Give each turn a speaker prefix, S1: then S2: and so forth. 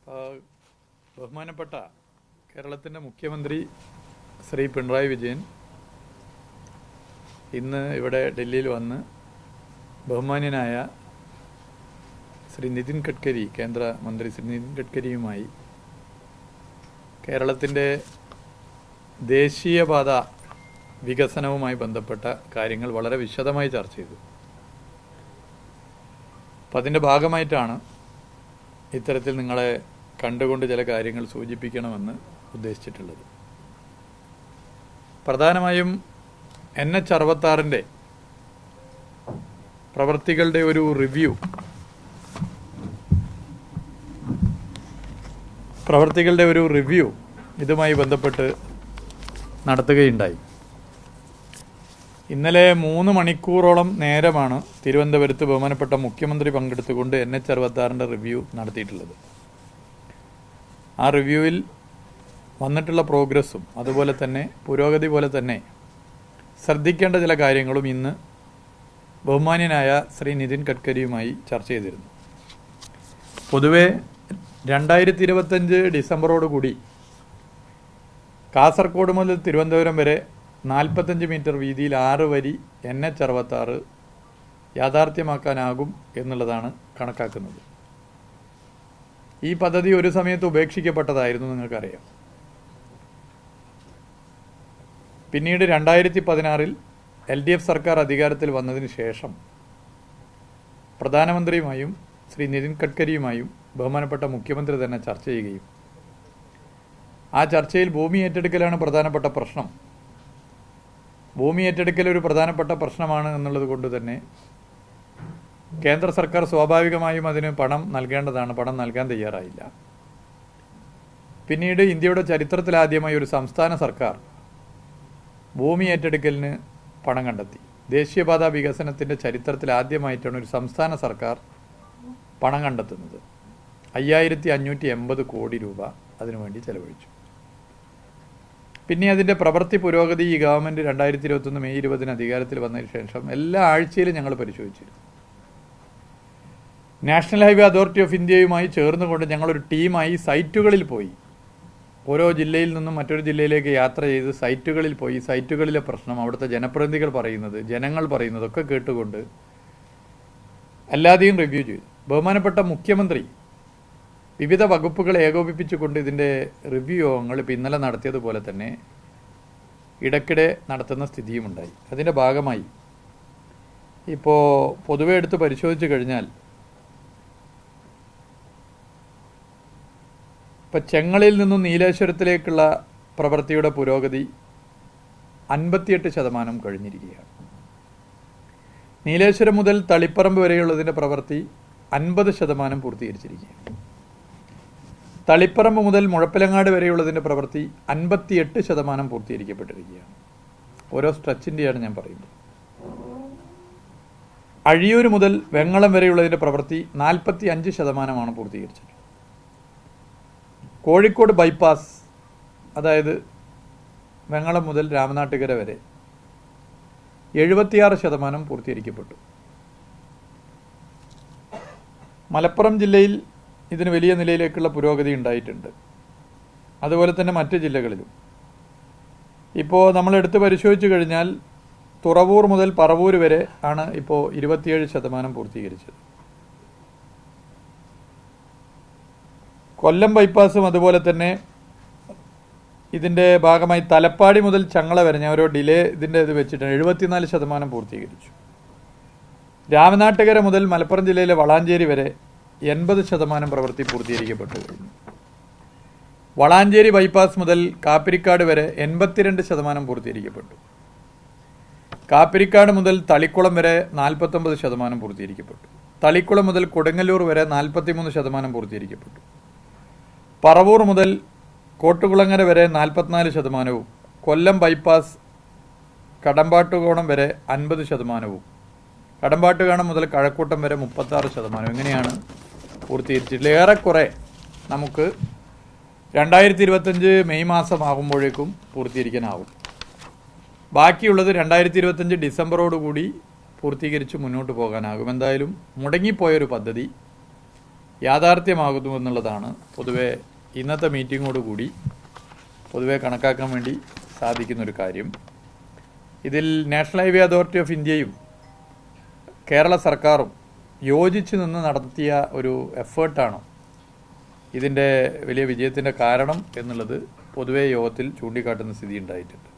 S1: ബഹുമാനപ്പെട്ട കേരളത്തിൻ്റെ മുഖ്യമന്ത്രി ശ്രീ പിണറായി വിജയൻ ഇന്ന് ഇവിടെ ഡൽഹിയിൽ വന്ന് ബഹുമാന്യനായ ശ്രീ നിതിൻ ഗഡ്കരി, കേന്ദ്രമന്ത്രി ശ്രീ നിതിൻ ഗഡ്കരിയുമായി കേരളത്തിൻ്റെ ദേശീയപാത വികസനവുമായി ബന്ധപ്പെട്ട കാര്യങ്ങൾ വളരെ വിശദമായി ചർച്ച ചെയ്തു. അപ്പം അതിൻ്റെ ഭാഗമായിട്ടാണ് ഇത്തരത്തിൽ നിങ്ങളെ കണ്ടുകൊണ്ട് ചില കാര്യങ്ങൾ സൂചിപ്പിക്കണമെന്ന് ഉദ്ദേശിച്ചിട്ടുള്ളത്. പ്രധാനമായും NH-66 പ്രവൃത്തികളുടെ ഒരു റിവ്യൂ ഇതുമായി ബന്ധപ്പെട്ട് നടത്തുകയുണ്ടായി. ഇന്നലെ 3 മണിക്കൂറോളം നേരമാണ് തിരുവനന്തപുരത്ത് ബഹുമാനപ്പെട്ട മുഖ്യമന്ത്രി പങ്കെടുത്തുകൊണ്ട് NH-66 റിവ്യൂ നടത്തിയിട്ടുള്ളത്. ആ റിവ്യൂവിൽ വന്നിട്ടുള്ള പ്രോഗ്രസ്സും അതുപോലെ തന്നെ പുരോഗതി പോലെ തന്നെ ശ്രദ്ധിക്കേണ്ട ചില കാര്യങ്ങളും ഇന്ന് ബഹുമാന്യനായ ശ്രീ നിതിൻ ഗഡ്കരിയുമായി ചർച്ച ചെയ്തിരുന്നു. പൊതുവെ 2025 ഡിസംബറോടുകൂടി കാസർഗോഡ് മുതൽ തിരുവനന്തപുരം വരെ 45 മീറ്റർ വീതിയിൽ 6 വരി NH-66 യാഥാർത്ഥ്യമാക്കാനാകും എന്നുള്ളതാണ് കണക്കാക്കുന്നത്. ഈ പദ്ധതി ഒരു സമയത്ത് ഉപേക്ഷിക്കപ്പെട്ടതായിരുന്നു, നിങ്ങൾക്കറിയാം. പിന്നീട് 2016 LDF സർക്കാർ അധികാരത്തിൽ വന്നതിന് ശേഷം പ്രധാനമന്ത്രിയുമായും ശ്രീ നിതിൻ ഗഡ്കരിയുമായും ബഹുമാനപ്പെട്ട മുഖ്യമന്ത്രി തന്നെ ചർച്ച ചെയ്യുകയും ആ ചർച്ചയിൽ ഭൂമി ഏറ്റെടുക്കലാണ് പ്രധാനപ്പെട്ട പ്രശ്നം. ഭൂമി ഏറ്റെടുക്കൽ ഒരു പ്രധാനപ്പെട്ട പ്രശ്നമാണ് എന്നുള്ളത് കൊണ്ട് തന്നെ കേന്ദ്ര സർക്കാർ സ്വാഭാവികമായും അതിന് പണം നൽകേണ്ടതാണ്. പണം നൽകാൻ തയ്യാറായില്ല. പിന്നീട് ഇന്ത്യയുടെ ചരിത്രത്തിലാദ്യമായി ഒരു സംസ്ഥാന സർക്കാർ ഭൂമി ഏറ്റെടുക്കലിന് പണം കണ്ടെത്തി. ദേശീയപാത വികസനത്തിൻ്റെ ചരിത്രത്തിൽ ആദ്യമായിട്ടാണ് ഒരു സംസ്ഥാന സർക്കാർ പണം കണ്ടെത്തുന്നത്. 5580 കോടി രൂപ അതിനുവേണ്ടി ചെലവഴിച്ചു. പിന്നെ അതിൻ്റെ പ്രവൃത്തി പുരോഗതി ഈ ഗവൺമെൻറ് 2021 മെയ് 20 അധികാരത്തിൽ വന്നതിന് ശേഷം എല്ലാ ആഴ്ചയിലും ഞങ്ങൾ പരിശോധിച്ചിരുന്നു. നാഷണൽ ഹൈവേ അതോറിറ്റി ഓഫ് ഇന്ത്യയുമായി ചേർന്നുകൊണ്ട് ഞങ്ങളൊരു ടീമായി സൈറ്റുകളിൽ പോയി, ഓരോ ജില്ലയിൽ നിന്നും മറ്റൊരു ജില്ലയിലേക്ക് യാത്ര ചെയ്ത് സൈറ്റുകളിൽ പോയി സൈറ്റുകളിലെ പ്രശ്നം, അവിടുത്തെ ജനപ്രതിനിധികൾ പറയുന്നത്, ജനങ്ങൾ പറയുന്നതൊക്കെ കേട്ടുകൊണ്ട് അല്ലാതെയും റിവ്യൂ ചെയ്തു. ബഹുമാനപ്പെട്ട മുഖ്യമന്ത്രി വിവിധ വകുപ്പുകൾ ഏകോപിപ്പിച്ചുകൊണ്ട് ഇതിൻ്റെ റിവ്യൂ യോഗങ്ങൾ ഇപ്പോൾ ഇന്നലെ നടത്തിയതുപോലെ തന്നെ ഇടയ്ക്കിടെ നടത്തുന്ന സ്ഥിതിയുമുണ്ടായി. അതിൻ്റെ ഭാഗമായി ഇപ്പോൾ പൊതുവെ എടുത്ത് പരിശോധിച്ച് കഴിഞ്ഞാൽ ഇപ്പോൾ ചെങ്ങളിൽ നിന്നും നീലേശ്വരത്തിലേക്കുള്ള പ്രവൃത്തിയുടെ പുരോഗതി 58% കഴിഞ്ഞിരിക്കുകയാണ്. നീലേശ്വരം മുതൽ തളിപ്പറമ്പ് വരെയുള്ളതിൻ്റെ പ്രവൃത്തി 50% പൂർത്തീകരിച്ചിരിക്കുകയാണ്. തളിപ്പറമ്പ് മുതൽ മുഴപ്പിലങ്ങാട് വരെയുള്ളതിൻ്റെ പ്രവൃത്തി 58% പൂർത്തീകരിക്കപ്പെട്ടിരിക്കുകയാണ്. ഓരോ സ്ട്രെച്ചിൻ്റെയാണ് ഞാൻ പറയുന്നത്. അഴിയൂർ മുതൽ വെങ്ങളം വരെയുള്ളതിൻ്റെ പ്രവൃത്തി 45% പൂർത്തീകരിച്ചത്. കോഴിക്കോട് ബൈപ്പാസ്, അതായത് വെങ്ങളം മുതൽ രാമനാട്ടുകര വരെ 76% പൂർത്തീകരിക്കപ്പെട്ടു. മലപ്പുറം ജില്ലയിൽ ഇതിന് വലിയ നിലയിലേക്കുള്ള പുരോഗതി ഉണ്ടായിട്ടുണ്ട്. അതുപോലെ തന്നെ മറ്റ് ജില്ലകളിലും. ഇപ്പോൾ നമ്മൾ എടുത്ത് പരിശോധിച്ച് കഴിഞ്ഞാൽ തുറവൂർ മുതൽ പറവൂർ വരെ ആണ് ഇപ്പോൾ 27% പൂർത്തീകരിച്ചത്. കൊല്ലം ബൈപ്പാസും അതുപോലെ തന്നെ ഇതിൻ്റെ ഭാഗമായി തലപ്പാടി മുതൽ ചങ്ങള വരെ ഞാൻ ഓരോ ഡിലേ ഇതിൻ്റെ ഇത് വെച്ചിട്ടാണ് 74% പൂർത്തീകരിച്ചു. രാമനാട്ടുകര മുതൽ മലപ്പുറം ജില്ലയിലെ വളാഞ്ചേരി വരെ 80% പ്രവൃത്തി പൂർത്തീകരിക്കപ്പെട്ടു കഴിഞ്ഞു. വളാഞ്ചേരി ബൈപ്പാസ് മുതൽ കാപ്പിരിക്കാട് വരെ 82% പൂർത്തീകരിക്കപ്പെട്ടു. കാപ്പിരിക്കാട് മുതൽ തളിക്കുളം വരെ 49% പൂർത്തീകരിക്കപ്പെട്ടു. തളിക്കുളം മുതൽ കൊടുങ്ങല്ലൂർ വരെ 43% പൂർത്തീകരിക്കപ്പെട്ടു. പറവൂർ മുതൽ കോട്ടുകുളങ്ങര വരെ 44%, കൊല്ലം ബൈപ്പാസ് കടമ്പാട്ടുകോണം വരെ 50%, കടമ്പാട്ടുകോണം മുതൽ കഴക്കൂട്ടം വരെ 36%. ഇങ്ങനെയാണ് പൂർത്തീകരിച്ചിട്ടുള്ളത്. ഏറെക്കുറെ നമുക്ക് 2025 മെയ് മാസം ആകുമ്പോഴേക്കും പൂർത്തീകരിക്കാനാവും. ബാക്കിയുള്ളത് 2025 ഡിസംബറോടുകൂടി പൂർത്തീകരിച്ച് മുന്നോട്ട് പോകാനാകും. എന്തായാലും മുടങ്ങിപ്പോയൊരു പദ്ധതി യാഥാർത്ഥ്യമാകുന്നു എന്നുള്ളതാണ് പൊതുവെ ഇന്നത്തെ മീറ്റിങ്ങോടുകൂടി പൊതുവെ കണക്കാക്കാൻ വേണ്ടി സാധിക്കുന്നൊരു കാര്യം. ഇതിൽ നാഷണൽ ഹൈവേ അതോറിറ്റി ഓഫ് ഇന്ത്യയും കേരള സർക്കാരും യോജിച്ച് നിന്ന് നടത്തിയ ഒരു എഫേർട്ടാണ് ഇതിൻ്റെ വലിയ വിജയത്തിൻ്റെ കാരണം എന്നുള്ളത് പൊതുവെ യോഗത്തിൽ ചൂണ്ടിക്കാട്ടുന്ന സ്ഥിതി ഉണ്ടായിട്ടുണ്ട്.